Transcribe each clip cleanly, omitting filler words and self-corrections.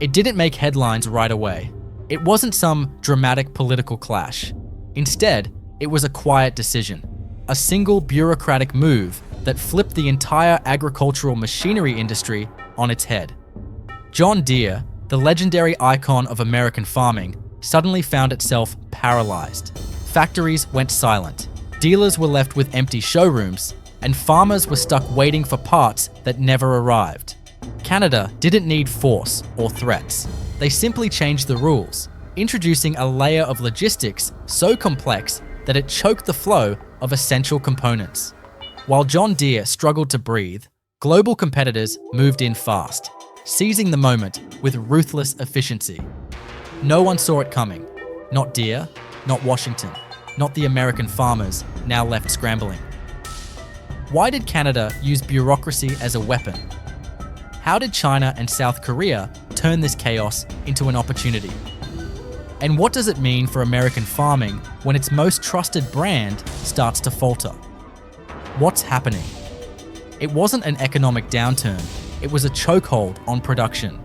It didn't make headlines right away. It wasn't some dramatic political clash. Instead, it was a quiet decision, a single bureaucratic move that flipped the entire agricultural machinery industry on its head. John Deere, the legendary icon of American farming, suddenly found itself paralyzed. Factories went silent, dealers were left with empty showrooms, and farmers were stuck waiting for parts that never arrived. Canada didn't need force or threats. They simply changed the rules, introducing a layer of logistics so complex that it choked the flow of essential components. While John Deere struggled to breathe, global competitors moved in fast, seizing the moment with ruthless efficiency. No one saw it coming. Not Deere, not Washington, not the American farmers now left scrambling. Why did Canada use bureaucracy as a weapon? How did China and South Korea turn this chaos into an opportunity? And what does it mean for American farming when its most trusted brand starts to falter? What's happening? It wasn't an economic downturn, it was a chokehold on production.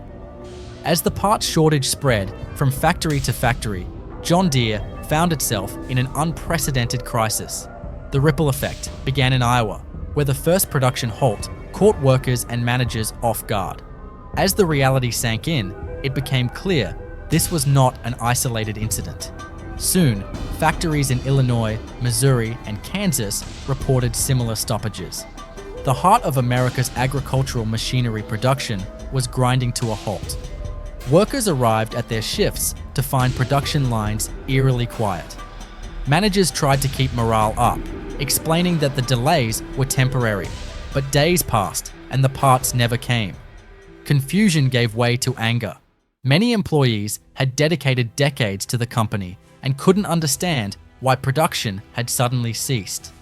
As the parts shortage spread from factory to factory, John Deere found itself in an unprecedented crisis. The ripple effect began in Iowa, where the first production halt caught workers and managers off guard. As the reality sank in, it became clear this was not an isolated incident. Soon, factories in Illinois, Missouri, and Kansas reported similar stoppages. The heart of America's agricultural machinery production was grinding to a halt. Workers arrived at their shifts to find production lines eerily quiet. Managers tried to keep morale up, explaining that the delays were temporary, but days passed and the parts never came. Confusion gave way to anger. Many employees had dedicated decades to the company and couldn't understand why production had suddenly ceased.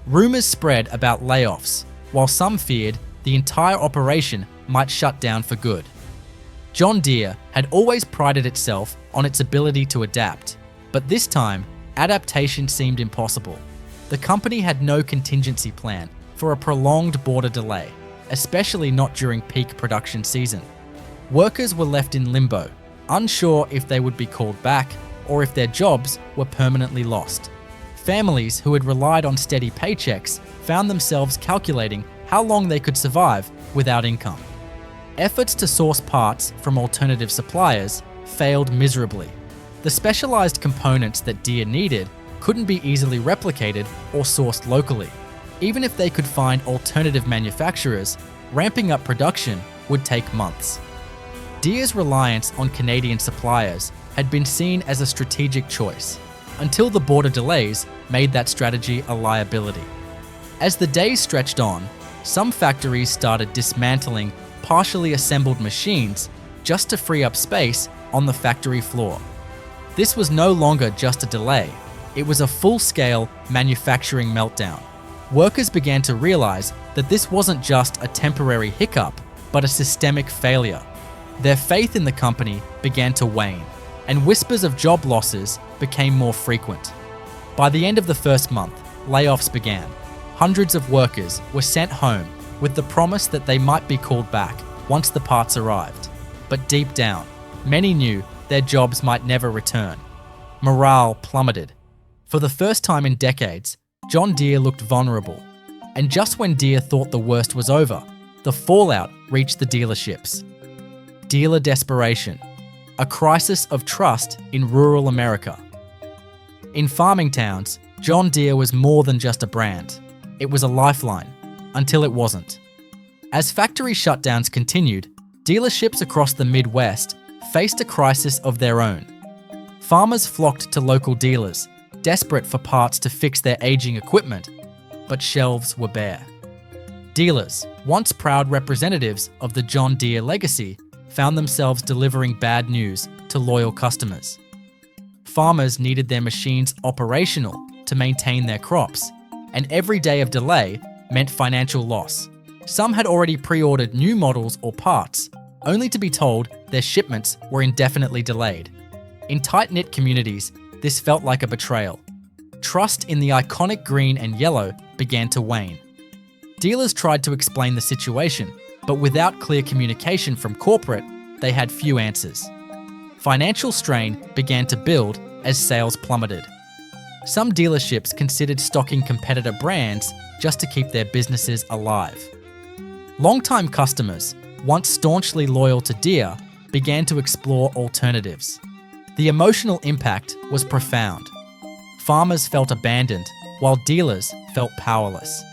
Rumors spread about layoffs, while some feared the entire operation might shut down for good. John Deere had always prided itself on its ability to adapt, but this time, adaptation seemed impossible. The company had no contingency plan for a prolonged border delay, especially not during peak production season. Workers were left in limbo, unsure if they would be called back or if their jobs were permanently lost. Families who had relied on steady paychecks found themselves calculating how long they could survive without income. Efforts to source parts from alternative suppliers failed miserably. The specialized components that Deere needed couldn't be easily replicated or sourced locally. Even if they could find alternative manufacturers, ramping up production would take months. Deere's reliance on Canadian suppliers had been seen as a strategic choice, until the border delays made that strategy a liability. As the days stretched on, some factories started dismantling partially assembled machines just to free up space on the factory floor. This was no longer just a delay, it was a full-scale manufacturing meltdown. Workers began to realize that this wasn't just a temporary hiccup, but a systemic failure. Their faith in the company began to wane, and whispers of job losses became more frequent. By the end of the first month, layoffs began. Hundreds of workers were sent home with the promise that they might be called back once the parts arrived. But deep down, many knew their jobs might never return. Morale plummeted. For the first time in decades, John Deere looked vulnerable. And just when Deere thought the worst was over, the fallout reached the dealerships. Dealer desperation, a crisis of trust in rural America. In farming towns, John Deere was more than just a brand. It was a lifeline, until it wasn't. As factory shutdowns continued, dealerships across the Midwest faced a crisis of their own. Farmers flocked to local dealers, desperate for parts to fix their aging equipment, but shelves were bare. Dealers, once proud representatives of the John Deere legacy, found themselves delivering bad news to loyal customers. Farmers needed their machines operational to maintain their crops, and every day of delay meant financial loss. Some had already pre-ordered new models or parts, only to be told their shipments were indefinitely delayed. In tight-knit communities, this felt like a betrayal. Trust in the iconic green and yellow began to wane. Dealers tried to explain the situation, but without clear communication from corporate, they had few answers. Financial strain began to build as sales plummeted. Some dealerships considered stocking competitor brands just to keep their businesses alive. Longtime customers, once staunchly loyal to Deere, began to explore alternatives. The emotional impact was profound. Farmers felt abandoned, while dealers felt powerless.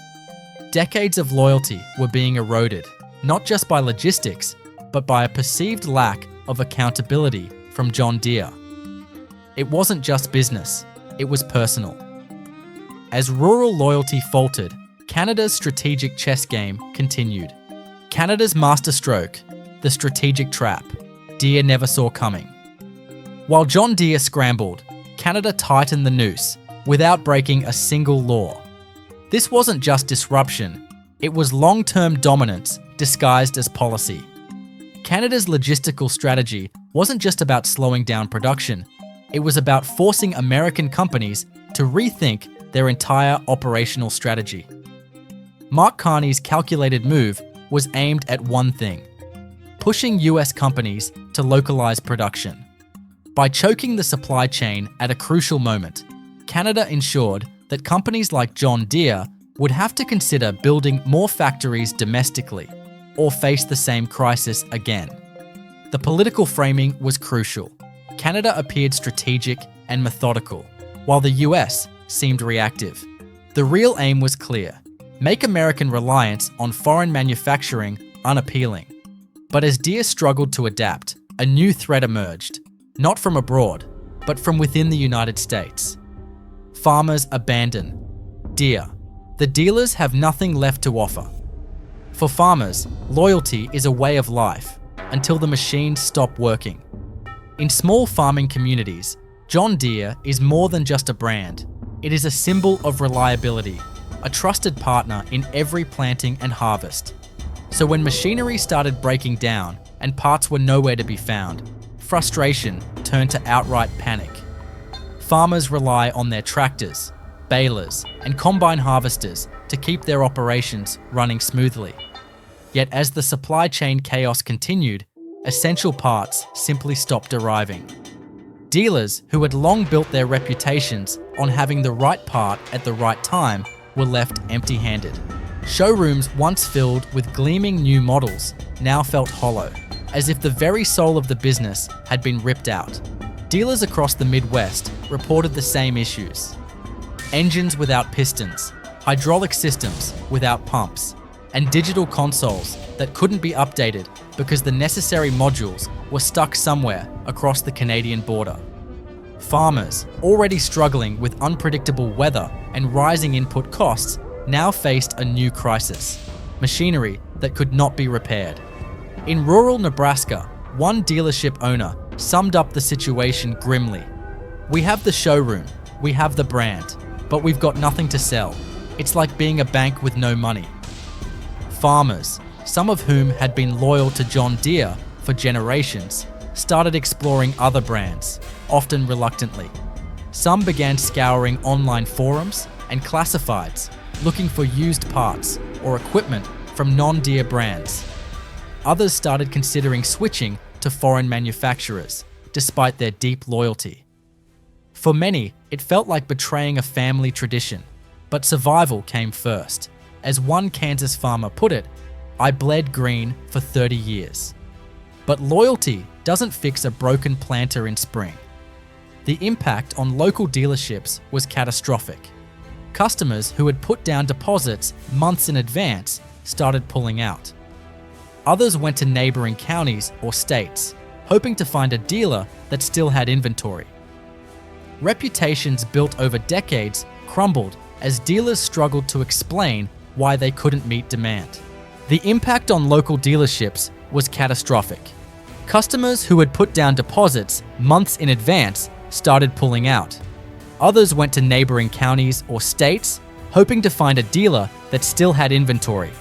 Decades of loyalty were being eroded, not just by logistics, but by a perceived lack of accountability from John Deere. It wasn't just business, it was personal. As rural loyalty faltered, Canada's strategic chess game continued. Canada's masterstroke, the strategic trap, Deere never saw coming. While John Deere scrambled, Canada tightened the noose without breaking a single law. This wasn't just disruption, it was long-term dominance disguised as policy. Canada's logistical strategy wasn't just about slowing down production, it was about forcing American companies to rethink their entire operational strategy. Mark Carney's calculated move was aimed at one thing: pushing US companies to localize production. By choking the supply chain at a crucial moment, Canada ensured that companies like John Deere would have to consider building more factories domestically or face the same crisis again. The political framing was crucial. Canada appeared strategic and methodical, while the US seemed reactive. The real aim was clear: make American reliance on foreign manufacturing unappealing. But as Deere struggled to adapt, a new threat emerged, not from abroad, but from within the United States. Farmers abandon Deere. The dealers have nothing left to offer. For farmers, loyalty is a way of life until the machines stop working. In small farming communities, John Deere is more than just a brand. It is a symbol of reliability, a trusted partner in every planting and harvest. So when machinery started breaking down and parts were nowhere to be found, frustration turned to outright panic. Farmers rely on their tractors, balers, and combine harvesters to keep their operations running smoothly. Yet as the supply chain chaos continued, essential parts simply stopped arriving. Dealers who had long built their reputations on having the right part at the right time were left empty-handed. Showrooms once filled with gleaming new models now felt hollow, as if the very soul of the business had been ripped out. Dealers across the Midwest reported the same issues. Engines without pistons, hydraulic systems without pumps, and digital consoles that couldn't be updated because the necessary modules were stuck somewhere across the Canadian border. Farmers, already struggling with unpredictable weather and rising input costs, now faced a new crisis: machinery that could not be repaired. In rural Nebraska, one dealership owner summed up the situation grimly. "We have the showroom, we have the brand, but we've got nothing to sell. It's like being a bank with no money." Farmers, some of whom had been loyal to John Deere for generations, started exploring other brands, often reluctantly. Some began scouring online forums and classifieds, looking for used parts or equipment from non-Deere brands. Others started considering switching to foreign manufacturers, despite their deep loyalty. For many, it felt like betraying a family tradition, but survival came first. As one Kansas farmer put it, "I bled green for 30 years." But loyalty doesn't fix a broken planter in spring. The impact on local dealerships was catastrophic. Customers who had put down deposits months in advance started pulling out. Others went to neighboring counties or states, hoping to find a dealer that still had inventory. Reputations built over decades crumbled as dealers struggled to explain why they couldn't meet demand. The impact on local dealerships was catastrophic. Customers who had put down deposits months in advance started pulling out. Others went to neighboring counties or states, hoping to find a dealer that still had inventory.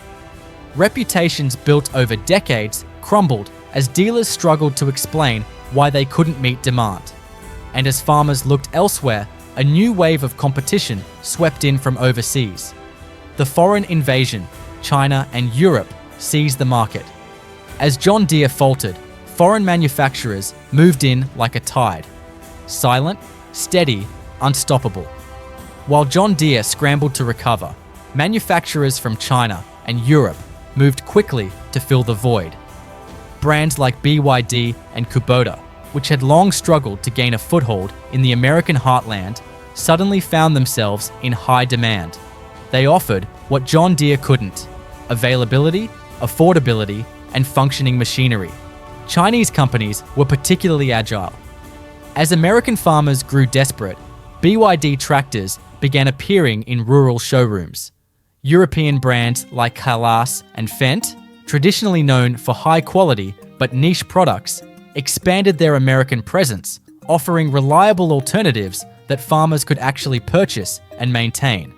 Reputations built over decades crumbled as dealers struggled to explain why they couldn't meet demand. And as farmers looked elsewhere, a new wave of competition swept in from overseas. The foreign invasion, China and Europe, seized the market. As John Deere faltered, foreign manufacturers moved in like a tide. Silent, steady, unstoppable. While John Deere scrambled to recover, manufacturers from China and Europe moved quickly to fill the void. Brands like BYD and Kubota, which had long struggled to gain a foothold in the American heartland, suddenly found themselves in high demand. They offered what John Deere couldn't: availability, affordability, and functioning machinery. Chinese companies were particularly agile. As American farmers grew desperate, BYD tractors began appearing in rural showrooms. European brands like Ruthless and Fendt, traditionally known for high quality but niche products, expanded their American presence, offering reliable alternatives that farmers could actually purchase and maintain.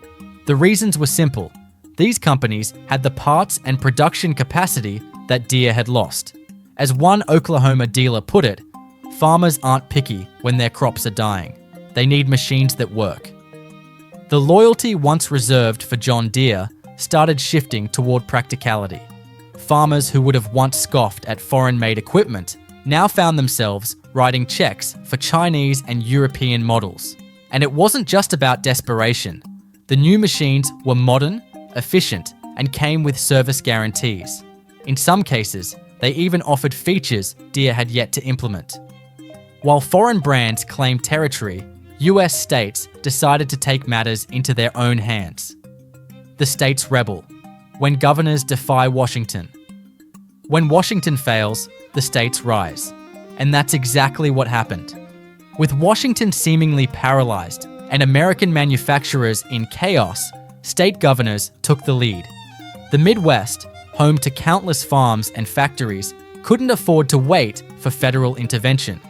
The reasons were simple. These companies had the parts and production capacity that Deere had lost. As one Oklahoma dealer put it, farmers aren't picky when their crops are dying. They need machines that work. The loyalty once reserved for John Deere started shifting toward practicality. Farmers who would have once scoffed at foreign-made equipment now found themselves writing checks for Chinese and European models. And it wasn't just about desperation. The new machines were modern, efficient, and came with service guarantees. In some cases, they even offered features Deere had yet to implement. While foreign brands claimed territory, US states decided to take matters into their own hands. The states rebel when governors defy Washington. When Washington fails, the states rise. And that's exactly what happened. With Washington seemingly paralyzed and American manufacturers in chaos, state governors took the lead. The Midwest, home to countless farms and factories, couldn't afford to wait for federal intervention.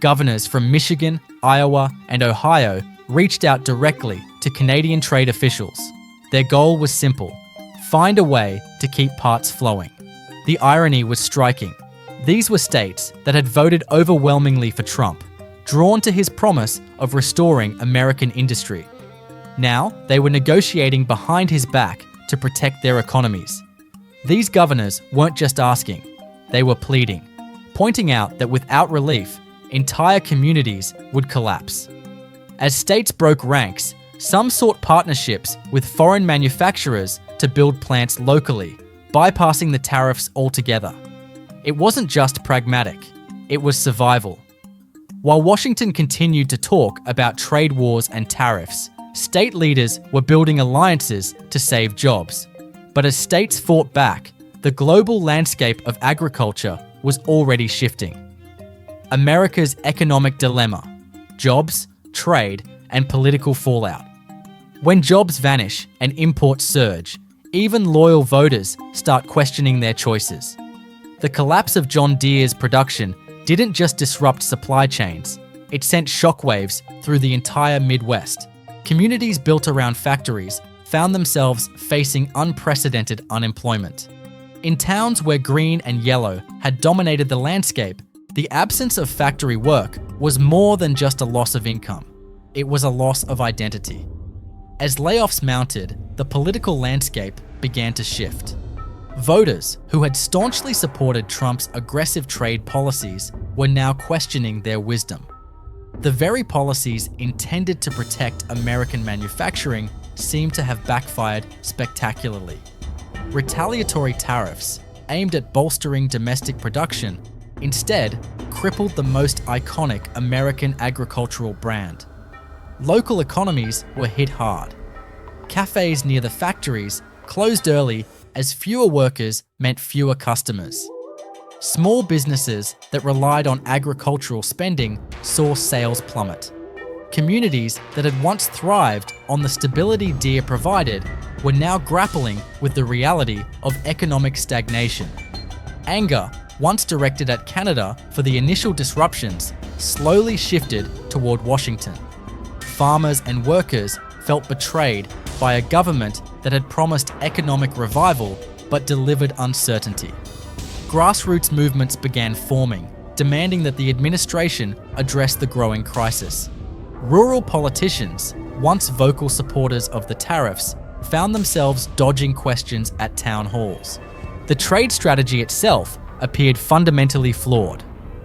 Governors from Michigan, Iowa, and Ohio reached out directly to Canadian trade officials. Their goal was simple: find a way to keep parts flowing. The irony was striking. These were states that had voted overwhelmingly for Trump, drawn to his promise of restoring American industry. Now, they were negotiating behind his back to protect their economies. These governors weren't just asking, they were pleading, pointing out that without relief, entire communities would collapse. As states broke ranks, some sought partnerships with foreign manufacturers to build plants locally, bypassing the tariffs altogether. It wasn't just pragmatic, it was survival. While Washington continued to talk about trade wars and tariffs, state leaders were building alliances to save jobs. But as states fought back, the global landscape of agriculture was already shifting. America's economic dilemma: jobs, trade, and political fallout. When jobs vanish and imports surge, even loyal voters start questioning their choices. The collapse of John Deere's production didn't just disrupt supply chains, it sent shockwaves through the entire Midwest. Communities built around factories found themselves facing unprecedented unemployment. In towns where green and yellow had dominated the landscape, the absence of factory work was more than just a loss of income. It was a loss of identity. As layoffs mounted, the political landscape began to shift. Voters who had staunchly supported Trump's aggressive trade policies were now questioning their wisdom. The very policies intended to protect American manufacturing seemed to have backfired spectacularly. Retaliatory tariffs, aimed at bolstering domestic production, instead crippled the most iconic American agricultural brand. Local economies were hit hard. Cafes near the factories closed early as fewer workers meant fewer customers. Small businesses that relied on agricultural spending saw sales plummet. Communities that had once thrived on the stability Deere provided were now grappling with the reality of economic stagnation. Anger, once directed at Canada for the initial disruptions, slowly shifted toward Washington. Farmers and workers felt betrayed by a government that had promised economic revival but delivered uncertainty. Grassroots movements began forming, demanding that the administration address the growing crisis. Rural politicians, once vocal supporters of the tariffs, found themselves dodging questions at town halls. The trade strategy itself, appeared fundamentally flawed.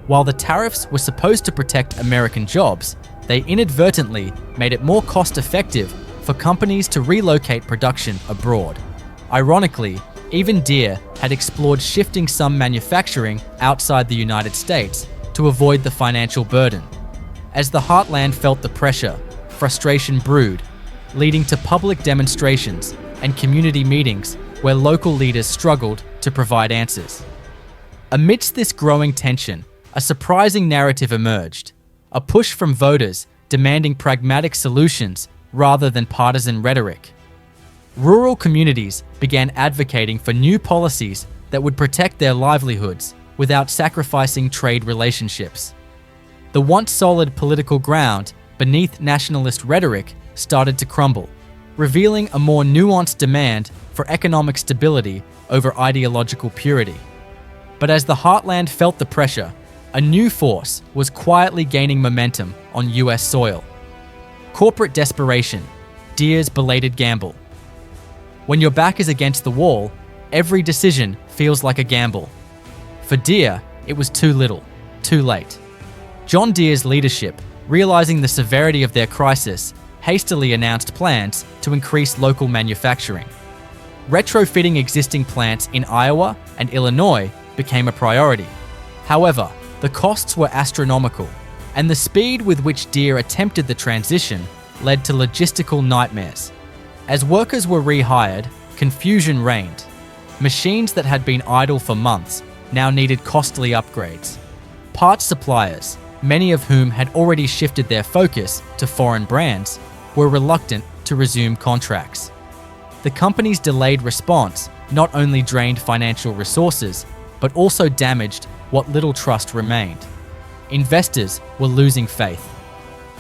While the tariffs were supposed to protect American jobs, they inadvertently made it more cost-effective for companies to relocate production abroad. Ironically, even Deere had explored shifting some manufacturing outside the United States to avoid the financial burden. As the heartland felt the pressure, frustration brewed, leading to public demonstrations and community meetings where local leaders struggled to provide answers. Amidst this growing tension, a surprising narrative emerged, a push from voters demanding pragmatic solutions rather than partisan rhetoric. Rural communities began advocating for new policies that would protect their livelihoods without sacrificing trade relationships. The once solid political ground beneath nationalist rhetoric started to crumble, revealing a more nuanced demand for economic stability over ideological purity. But as the heartland felt the pressure, a new force was quietly gaining momentum on US soil. Corporate desperation, Deere's belated gamble. When your back is against the wall, every decision feels like a gamble. For Deere, it was too little, too late. John Deere's leadership, realizing the severity of their crisis, hastily announced plans to increase local manufacturing. Retrofitting existing plants in Iowa and Illinois became a priority. However, the costs were astronomical, and the speed with which Deere attempted the transition led to logistical nightmares. As workers were rehired, confusion reigned. Machines that had been idle for months now needed costly upgrades. Parts suppliers, many of whom had already shifted their focus to foreign brands, were reluctant to resume contracts. The company's delayed response not only drained financial resources, but also damaged what little trust remained. Investors were losing faith.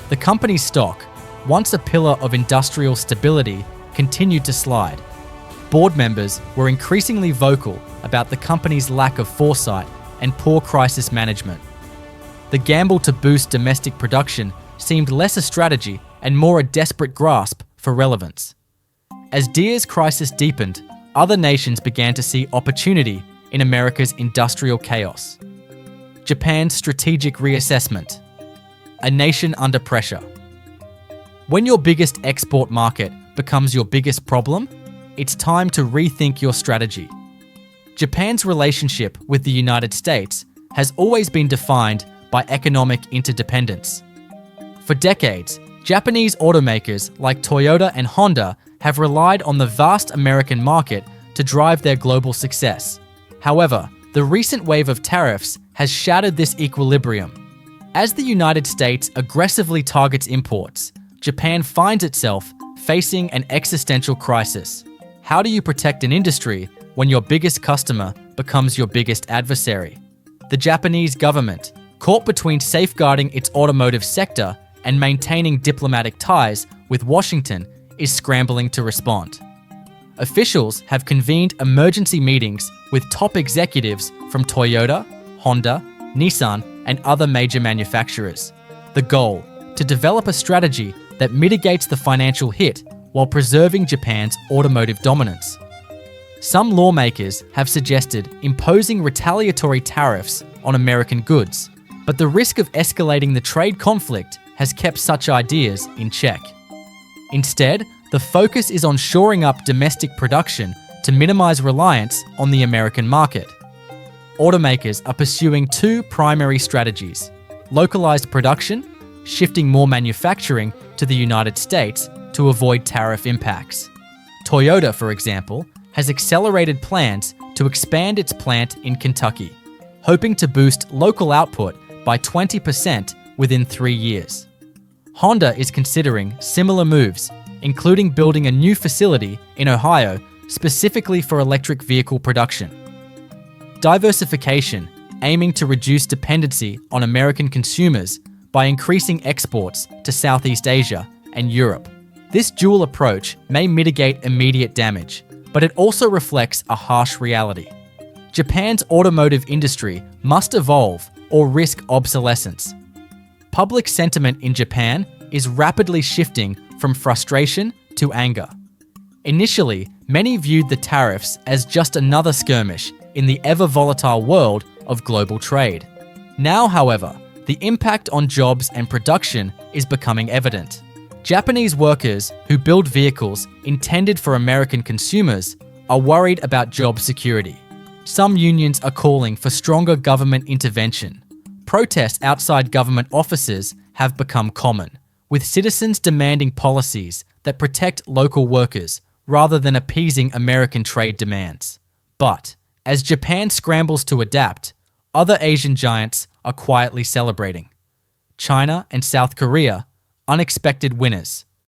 The company's stock, once a pillar of industrial stability, continued to slide. Board members were increasingly vocal about the company's lack of foresight and poor crisis management. The gamble to boost domestic production seemed less a strategy and more a desperate grasp for relevance. As Deere's crisis deepened, other nations began to see opportunity in America's industrial chaos. Japan's strategic reassessment. A nation under pressure. When your biggest export market becomes your biggest problem, it's time to rethink your strategy. Japan's relationship with the United States has always been defined by economic interdependence. For decades, Japanese automakers like Toyota and Honda have relied on the vast American market to drive their global success. However, the recent wave of tariffs has shattered this equilibrium. As the United States aggressively targets imports, Japan finds itself facing an existential crisis. How do you protect an industry when your biggest customer becomes your biggest adversary? The Japanese government, caught between safeguarding its automotive sector and maintaining diplomatic ties with Washington, is scrambling to respond. Officials have convened emergency meetings with top executives from Toyota, Honda, Nissan, and other major manufacturers. The goal: to develop a strategy that mitigates the financial hit while preserving Japan's automotive dominance. Some lawmakers have suggested imposing retaliatory tariffs on American goods, but the risk of escalating the trade conflict has kept such ideas in check. Instead, the focus is on shoring up domestic production to minimize reliance on the American market. Automakers are pursuing two primary strategies: localized production, shifting more manufacturing to the United States to avoid tariff impacts. Toyota, for example, has accelerated plans to expand its plant in Kentucky, hoping to boost local output by 20% within 3 years. Honda is considering similar moves, including building a new facility in Ohio specifically for electric vehicle production. Diversification, aiming to reduce dependency on American consumers by increasing exports to Southeast Asia and Europe. This dual approach may mitigate immediate damage, but it also reflects a harsh reality. Japan's automotive industry must evolve or risk obsolescence. Public sentiment in Japan is rapidly shifting from frustration to anger. Initially, many viewed the tariffs as just another skirmish in the ever-volatile world of global trade. Now, however, the impact on jobs and production is becoming evident. Japanese workers who build vehicles intended for American consumers are worried about job security. Some unions are calling for stronger government intervention. Protests outside government offices have become common, with citizens demanding policies that protect local workers rather than appeasing American trade demands. But as Japan scrambles to adapt, other Asian giants are quietly celebrating. China and South Korea, unexpected winners.